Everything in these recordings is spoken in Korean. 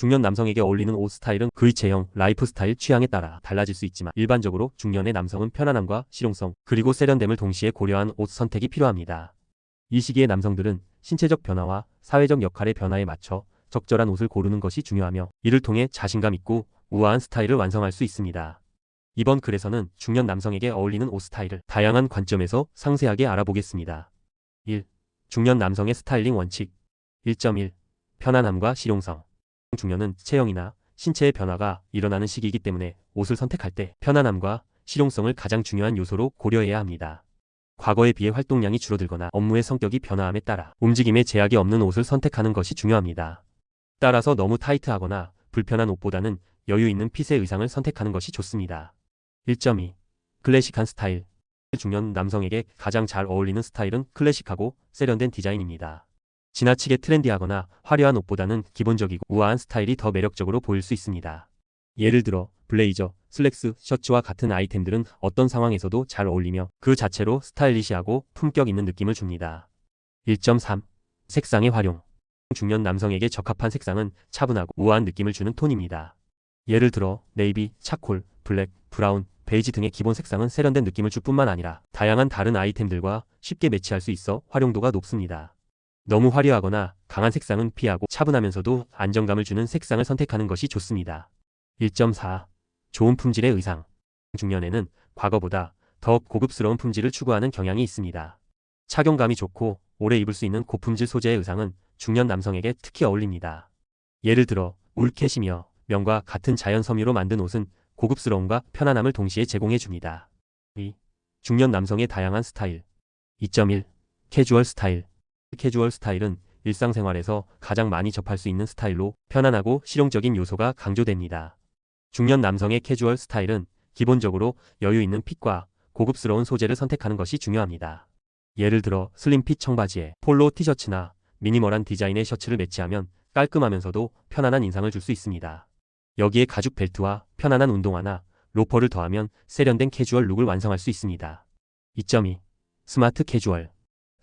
중년 남성에게 어울리는 옷 스타일은 그의 체형, 라이프 스타일, 취향에 따라 달라질 수 있지만 일반적으로 중년의 남성은 편안함과 실용성, 그리고 세련됨을 동시에 고려한 옷 선택이 필요합니다. 이 시기의 남성들은 신체적 변화와 사회적 역할의 변화에 맞춰 적절한 옷을 고르는 것이 중요하며 이를 통해 자신감 있고 우아한 스타일을 완성할 수 있습니다. 이번 글에서는 중년 남성에게 어울리는 옷 스타일을 다양한 관점에서 상세하게 알아보겠습니다. 1. 중년 남성의 스타일링 원칙 1.1. 편안함과 실용성. 중년은 체형이나 신체의 변화가 일어나는 시기이기 때문에 옷을 선택할 때 편안함과 실용성을 가장 중요한 요소로 고려해야 합니다. 과거에 비해 활동량이 줄어들거나 업무의 성격이 변화함에 따라 움직임에 제약이 없는 옷을 선택하는 것이 중요합니다. 따라서 너무 타이트하거나 불편한 옷보다는 여유 있는 핏의 의상을 선택하는 것이 좋습니다. 1.2. 클래식한 스타일. 중년 남성에게 가장 잘 어울리는 스타일은 클래식하고 세련된 디자인입니다. 지나치게 트렌디하거나 화려한 옷보다는 기본적이고 우아한 스타일이 더 매력적으로 보일 수 있습니다. 예를 들어 블레이저, 슬랙스, 셔츠와 같은 아이템들은 어떤 상황에서도 잘 어울리며 그 자체로 스타일리시하고 품격 있는 느낌을 줍니다. 1.3. 색상의 활용. 중년 남성에게 적합한 색상은 차분하고 우아한 느낌을 주는 톤입니다. 예를 들어 네이비, 차콜, 블랙, 브라운, 베이지 등의 기본 색상은 세련된 느낌을 줄 뿐만 아니라 다양한 다른 아이템들과 쉽게 매치할 수 있어 활용도가 높습니다. 너무 화려하거나 강한 색상은 피하고 차분하면서도 안정감을 주는 색상을 선택하는 것이 좋습니다. 1.4. 좋은 품질의 의상. 중년에는 과거보다 더 고급스러운 품질을 추구하는 경향이 있습니다. 착용감이 좋고 오래 입을 수 있는 고품질 소재의 의상은 중년 남성에게 특히 어울립니다. 예를 들어 울 캐시미어, 면과 같은 자연 섬유로 만든 옷은 고급스러움과 편안함을 동시에 제공해 줍니다. 2. 중년 남성의 다양한 스타일. 2.1. 캐주얼 스타일. 캐주얼 스타일은 일상생활에서 가장 많이 접할 수 있는 스타일로 편안하고 실용적인 요소가 강조됩니다. 중년 남성의 캐주얼 스타일은 기본적으로 여유 있는 핏과 고급스러운 소재를 선택하는 것이 중요합니다. 예를 들어 슬림핏 청바지에 폴로 티셔츠나 미니멀한 디자인의 셔츠를 매치하면 깔끔하면서도 편안한 인상을 줄 수 있습니다. 여기에 가죽 벨트와 편안한 운동화나 로퍼를 더하면 세련된 캐주얼 룩을 완성할 수 있습니다. 2.2. 스마트 캐주얼.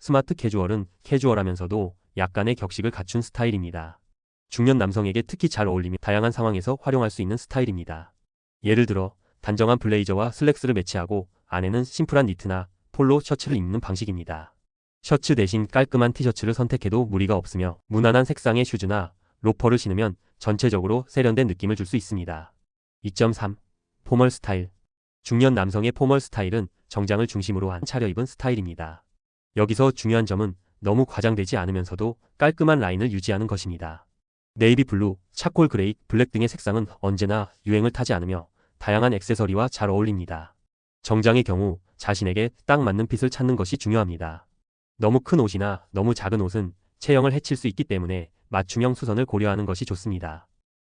스마트 캐주얼은 캐주얼하면서도 약간의 격식을 갖춘 스타일입니다. 중년 남성에게 특히 잘 어울리며 다양한 상황에서 활용할 수 있는 스타일입니다. 예를 들어 단정한 블레이저와 슬랙스를 매치하고 안에는 심플한 니트나 폴로 셔츠를 입는 방식입니다. 셔츠 대신 깔끔한 티셔츠를 선택해도 무리가 없으며 무난한 색상의 슈즈나 로퍼를 신으면 전체적으로 세련된 느낌을 줄 수 있습니다. 2.3. 포멀 스타일. 중년 남성의 포멀 스타일은 정장을 중심으로 한 차려입은 스타일입니다. 여기서 중요한 점은 너무 과장되지 않으면서도 깔끔한 라인을 유지하는 것입니다. 네이비 블루, 차콜 그레이, 블랙 등의 색상은 언제나 유행을 타지 않으며 다양한 액세서리와 잘 어울립니다. 정장의 경우 자신에게 딱 맞는 핏을 찾는 것이 중요합니다. 너무 큰 옷이나 너무 작은 옷은 체형을 해칠 수 있기 때문에 맞춤형 수선을 고려하는 것이 좋습니다.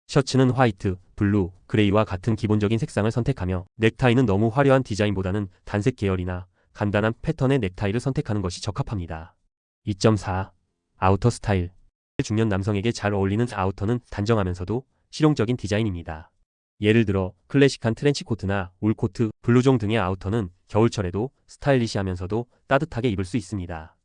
셔츠는 화이트, 블루, 그레이와 같은 기본적인 색상을 선택하며 넥타이는 너무 화려한 디자인보다는 단색 계열이나 간단한 패턴의 넥타이를 선택하는 것이 적합합니다. 2.4. 아우터 스타일. 중년 남성에게 잘 어울리는 아우터는 단정하면서도 실용적인 디자인입니다. 예를 들어 클래식한 트렌치코트나 울코트, 블루종 등의 아우터는 겨울철에도 스타일리시하면서도 따뜻하게 입을 수 있습니다.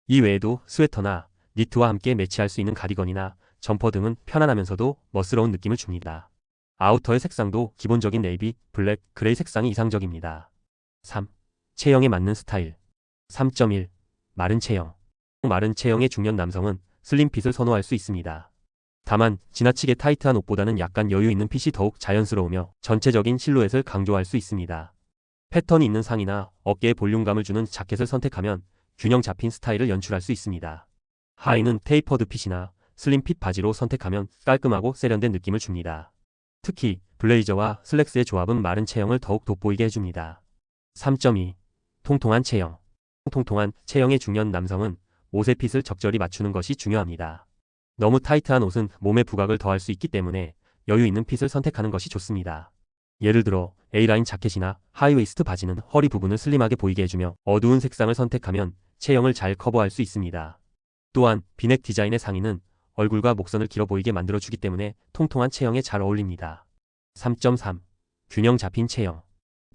이 외에도 스웨터나 니트와 함께 매치할 수 있는 가디건이나 점퍼 등은 편안하면서도 멋스러운 느낌을 줍니다. 아우터의 색상도 기본적인 네이비, 블랙, 그레이 색상이 이상적입니다. 3. 체형에 맞는 스타일. 3.1. 마른 체형. 마른 체형의 중년 남성은 슬림핏을 선호할 수 있습니다. 다만 지나치게 타이트한 옷보다는 약간 여유 있는 핏이 더욱 자연스러우며 전체적인 실루엣을 강조할 수 있습니다. 패턴이 있는 상의나 어깨에 볼륨감을 주는 자켓을 선택하면 균형 잡힌 스타일을 연출할 수 있습니다. 하의는 테이퍼드 핏이나 슬림핏 바지로 선택하면 깔끔하고 세련된 느낌을 줍니다. 특히 블레이저와 슬랙스의 조합은 마른 체형을 더욱 돋보이게 해줍니다. 3.2. 통통한 체형. 통통한 체형의 중년 남성은 옷의 핏을 적절히 맞추는 것이 중요합니다. 너무 타이트한 옷은 몸에 부각을 더할 수 있기 때문에 여유 있는 핏을 선택하는 것이 좋습니다. 예를 들어 A라인 자켓이나 하이웨이스트 바지는 허리 부분을 슬림하게 보이게 해주며 어두운 색상을 선택하면 체형을 잘 커버할 수 있습니다. 또한 비넥 디자인의 상의는 얼굴과 목선을 길어 보이게 만들어주기 때문에 통통한 체형에 잘 어울립니다. 3.3. 균형 잡힌 체형.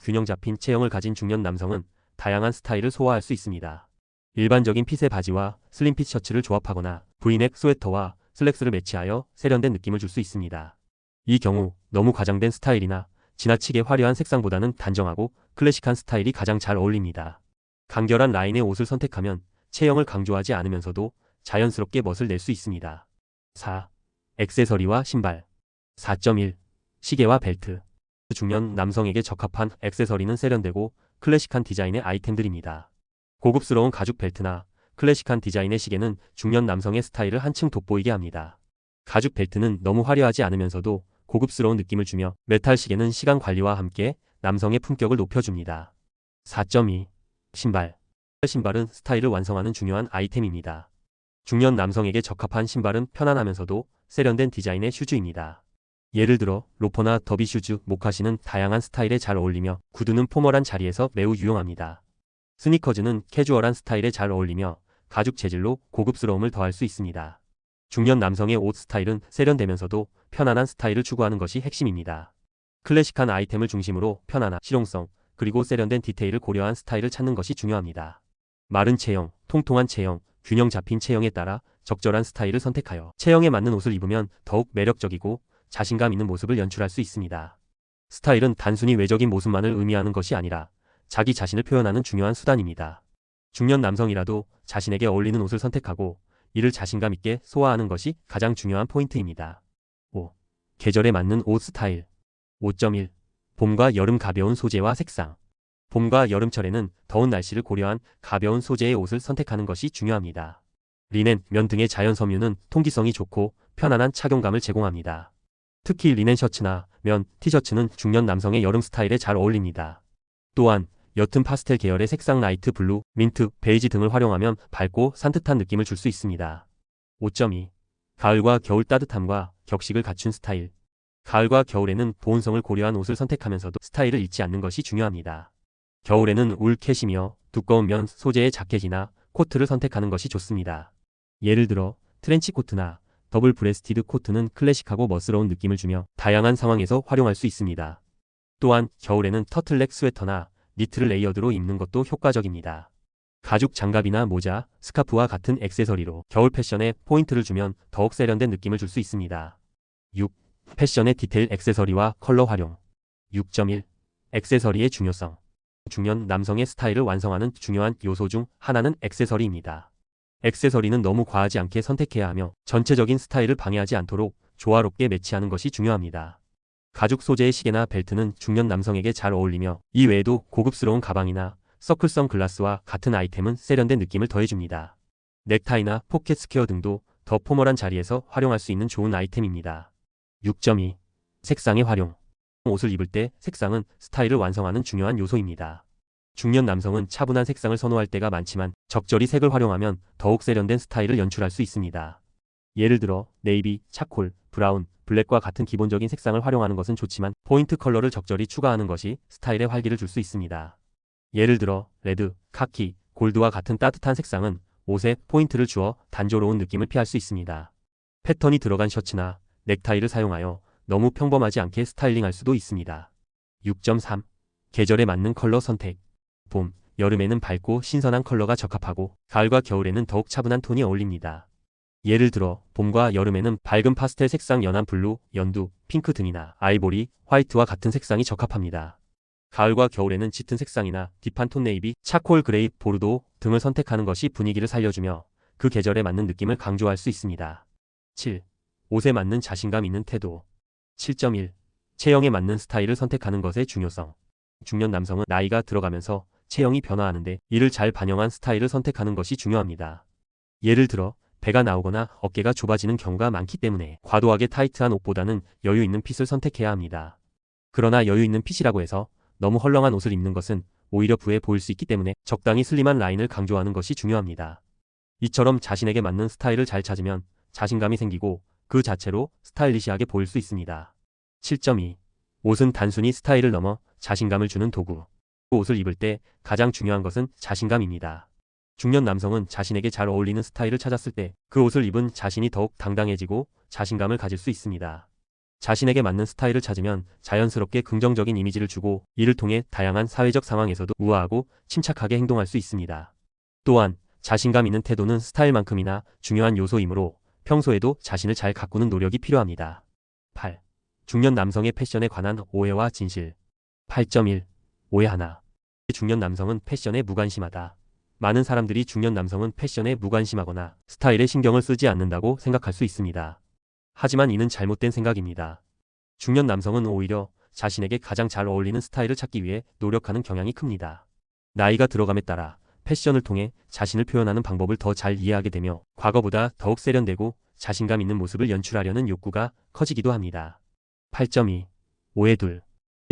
균형 잡힌 체형을 가진 중년 남성은 다양한 스타일을 소화할 수 있습니다. 일반적인 핏의 바지와 슬림핏 셔츠를 조합하거나 V넥 스웨터와 슬랙스를 매치하여 세련된 느낌을 줄 수 있습니다. 이 경우 너무 과장된 스타일이나 지나치게 화려한 색상보다는 단정하고 클래식한 스타일이 가장 잘 어울립니다. 간결한 라인의 옷을 선택하면 체형을 강조하지 않으면서도 자연스럽게 멋을 낼 수 있습니다. 4. 액세서리와 신발. 4.1. 시계와 벨트. 중년 남성에게 적합한 액세서리는 세련되고 클래식한 디자인의 아이템들입니다. 고급스러운 가죽 벨트나 클래식한 디자인의 시계는 중년 남성의 스타일을 한층 돋보이게 합니다. 가죽 벨트는 너무 화려하지 않으면서도 고급스러운 느낌을 주며 메탈 시계는 시간 관리와 함께 남성의 품격을 높여줍니다. 4.2. 신발. 신발은 스타일을 완성하는 중요한 아이템입니다. 중년 남성에게 적합한 신발은 편안하면서도 세련된 디자인의 슈즈입니다. 예를 들어 로퍼나 더비 슈즈, 모카시는 다양한 스타일에 잘 어울리며 구두는 포멀한 자리에서 매우 유용합니다. 스니커즈는 캐주얼한 스타일에 잘 어울리며 가죽 재질로 고급스러움을 더할 수 있습니다. 중년 남성의 옷 스타일은 세련되면서도 편안한 스타일을 추구하는 것이 핵심입니다. 클래식한 아이템을 중심으로 편안함, 실용성, 그리고 세련된 디테일을 고려한 스타일을 찾는 것이 중요합니다. 마른 체형, 통통한 체형, 균형 잡힌 체형에 따라 적절한 스타일을 선택하여 체형에 맞는 옷을 입으면 더욱 매력적이고 자신감 있는 모습을 연출할 수 있습니다. 스타일은 단순히 외적인 모습만을 의미하는 것이 아니라 자기 자신을 표현하는 중요한 수단입니다. 중년 남성이라도 자신에게 어울리는 옷을 선택하고 이를 자신감 있게 소화하는 것이 가장 중요한 포인트입니다. 5. 계절에 맞는 옷 스타일. 5.1. 봄과 여름 가벼운 소재와 색상. 봄과 여름철에는 더운 날씨를 고려한 가벼운 소재의 옷을 선택하는 것이 중요합니다. 리넨, 면 등의 자연 섬유는 통기성이 좋고 편안한 착용감을 제공합니다. 특히 리넨 셔츠나 면, 티셔츠는 중년 남성의 여름 스타일에 잘 어울립니다. 또한 옅은 파스텔 계열의 색상 라이트 블루, 민트, 베이지 등을 활용하면 밝고 산뜻한 느낌을 줄 수 있습니다. 5.2. 가을과 겨울 따뜻함과 격식을 갖춘 스타일. 가을과 겨울에는 보온성을 고려한 옷을 선택하면서도 스타일을 잃지 않는 것이 중요합니다. 겨울에는 울 캐시미어, 두꺼운 면 소재의 자켓이나 코트를 선택하는 것이 좋습니다. 예를 들어 트렌치 코트나 더블 브레스티드 코트는 클래식하고 멋스러운 느낌을 주며 다양한 상황에서 활용할 수 있습니다. 또한 겨울에는 터틀넥 스웨터나 니트를 레이어드로 입는 것도 효과적입니다. 가죽 장갑이나 모자, 스카프와 같은 액세서리로 겨울 패션에 포인트를 주면 더욱 세련된 느낌을 줄 수 있습니다. 6. 패션의 디테일 액세서리와 컬러 활용. 6.1. 액세서리의 중요성. 중년 남성의 스타일을 완성하는 중요한 요소 중 하나는 액세서리입니다. 액세서리는 너무 과하지 않게 선택해야 하며 전체적인 스타일을 방해하지 않도록 조화롭게 매치하는 것이 중요합니다. 가죽 소재의 시계나 벨트는 중년 남성에게 잘 어울리며 이 외에도 고급스러운 가방이나 서클성 글라스와 같은 아이템은 세련된 느낌을 더해줍니다. 넥타이나 포켓 스퀘어 등도 더 포멀한 자리에서 활용할 수 있는 좋은 아이템입니다. 6.2. 색상의 활용. 옷을 입을 때 색상은 스타일을 완성하는 중요한 요소입니다. 중년 남성은 차분한 색상을 선호할 때가 많지만 적절히 색을 활용하면 더욱 세련된 스타일을 연출할 수 있습니다. 예를 들어 네이비, 차콜, 브라운, 블랙과 같은 기본적인 색상을 활용하는 것은 좋지만 포인트 컬러를 적절히 추가하는 것이 스타일에 활기를 줄 수 있습니다. 예를 들어 레드, 카키, 골드와 같은 따뜻한 색상은 옷에 포인트를 주어 단조로운 느낌을 피할 수 있습니다. 패턴이 들어간 셔츠나 넥타이를 사용하여 너무 평범하지 않게 스타일링할 수도 있습니다. 6.3. 계절에 맞는 컬러 선택. 봄, 여름에는 밝고 신선한 컬러가 적합하고 가을과 겨울에는 더욱 차분한 톤이 어울립니다. 예를 들어 봄과 여름에는 밝은 파스텔 색상 연한 블루, 연두, 핑크 등이나 아이보리, 화이트와 같은 색상이 적합합니다. 가을과 겨울에는 짙은 색상이나 딥한 톤 네이비, 차콜 그레이, 보르도 등을 선택하는 것이 분위기를 살려주며 그 계절에 맞는 느낌을 강조할 수 있습니다. 7. 옷에 맞는 자신감 있는 태도. 7.1. 체형에 맞는 스타일을 선택하는 것의 중요성. 중년 남성은 나이가 들어가면서 체형이 변화하는데 이를 잘 반영한 스타일을 선택하는 것이 중요합니다. 예를 들어 배가 나오거나 어깨가 좁아지는 경우가 많기 때문에 과도하게 타이트한 옷보다는 여유 있는 핏을 선택해야 합니다. 그러나 여유 있는 핏이라고 해서 너무 헐렁한 옷을 입는 것은 오히려 부해 보일 수 있기 때문에 적당히 슬림한 라인을 강조하는 것이 중요합니다. 이처럼 자신에게 맞는 스타일을 잘 찾으면 자신감이 생기고 그 자체로 스타일리시하게 보일 수 있습니다. 7.2. 옷은 단순히 스타일을 넘어 자신감을 주는 도구. 옷을 입을 때 가장 중요한 것은 자신감입니다. 중년 남성은 자신에게 잘 어울리는 스타일을 찾았을 때 그 옷을 입은 자신이 더욱 당당해지고 자신감을 가질 수 있습니다. 자신에게 맞는 스타일을 찾으면 자연스럽게 긍정적인 이미지를 주고 이를 통해 다양한 사회적 상황에서도 우아하고 침착하게 행동할 수 있습니다. 또한 자신감 있는 태도는 스타일만큼이나 중요한 요소이므로 평소에도 자신을 잘 가꾸는 노력이 필요합니다. 8. 중년 남성의 패션에 관한 오해와 진실. 8.1. 오해 하나. 중년 남성은 패션에 무관심하다. 많은 사람들이 중년 남성은 패션에 무관심하거나 스타일에 신경을 쓰지 않는다고 생각할 수 있습니다. 하지만 이는 잘못된 생각입니다. 중년 남성은 오히려 자신에게 가장 잘 어울리는 스타일을 찾기 위해 노력하는 경향이 큽니다. 나이가 들어감에 따라 패션을 통해 자신을 표현하는 방법을 더 잘 이해하게 되며 과거보다 더욱 세련되고 자신감 있는 모습을 연출하려는 욕구가 커지기도 합니다. 8.2. 오해 둘.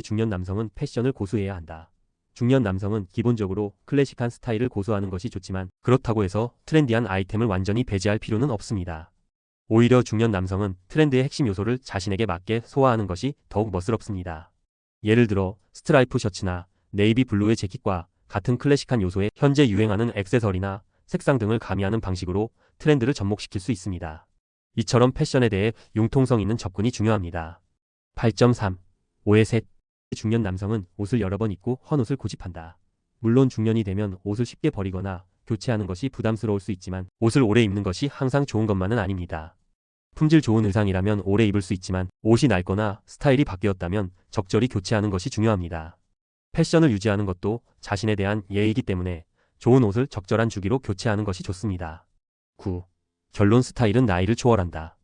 중년 남성은 패션을 고수해야 한다. 중년 남성은 기본적으로 클래식한 스타일을 고수하는 것이 좋지만 그렇다고 해서 트렌디한 아이템을 완전히 배제할 필요는 없습니다. 오히려 중년 남성은 트렌드의 핵심 요소를 자신에게 맞게 소화하는 것이 더욱 멋스럽습니다. 예를 들어 스트라이프 셔츠나 네이비 블루의 재킷과 같은 클래식한 요소에 현재 유행하는 액세서리나 색상 등을 가미하는 방식으로 트렌드를 접목시킬 수 있습니다. 이처럼 패션에 대해 융통성 있는 접근이 중요합니다. 8.3. 오해 셋. 중년 남성은 옷을 여러 번 입고 헌옷을 고집한다. 물론 중년이 되면 옷을 쉽게 버리거나 교체하는 것이 부담스러울 수 있지만 옷을 오래 입는 것이 항상 좋은 것만은 아닙니다. 품질 좋은 의상이라면 오래 입을 수 있지만 옷이 낡거나 스타일이 바뀌었다면 적절히 교체하는 것이 중요합니다. 패션을 유지하는 것도 자신에 대한 예의이기 때문에 좋은 옷을 적절한 주기로 교체하는 것이 좋습니다. 9. 결론 스타일은 나이를 초월한다.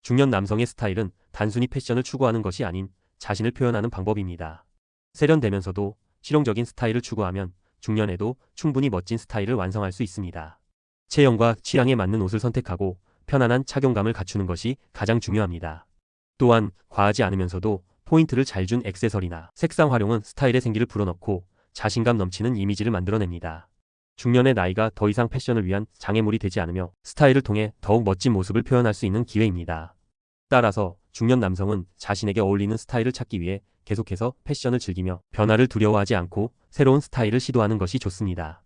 중년 남성의 스타일은 단순히 패션을 추구하는 것이 아닌 자신을 표현하는 방법입니다. 세련되면서도 실용적인 스타일을 추구하면 중년에도 충분히 멋진 스타일을 완성할 수 있습니다. 체형과 취향에 맞는 옷을 선택하고 편안한 착용감을 갖추는 것이 가장 중요합니다. 또한 과하지 않으면서도 포인트를 잘 준 액세서리나 색상 활용은 스타일의 생기를 불어넣고 자신감 넘치는 이미지를 만들어냅니다. 중년의 나이가 더 이상 패션을 위한 장애물이 되지 않으며 스타일을 통해 더욱 멋진 모습을 표현할 수 있는 기회입니다. 따라서 중년 남성은 자신에게 어울리는 스타일을 찾기 위해 계속해서 패션을 즐기며 변화를 두려워하지 않고 새로운 스타일을 시도하는 것이 좋습니다.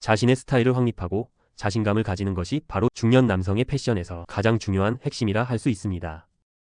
자신의 스타일을 확립하고 자신감을 가지는 것이 바로 중년 남성의 패션에서 가장 중요한 핵심이라 할 수 있습니다.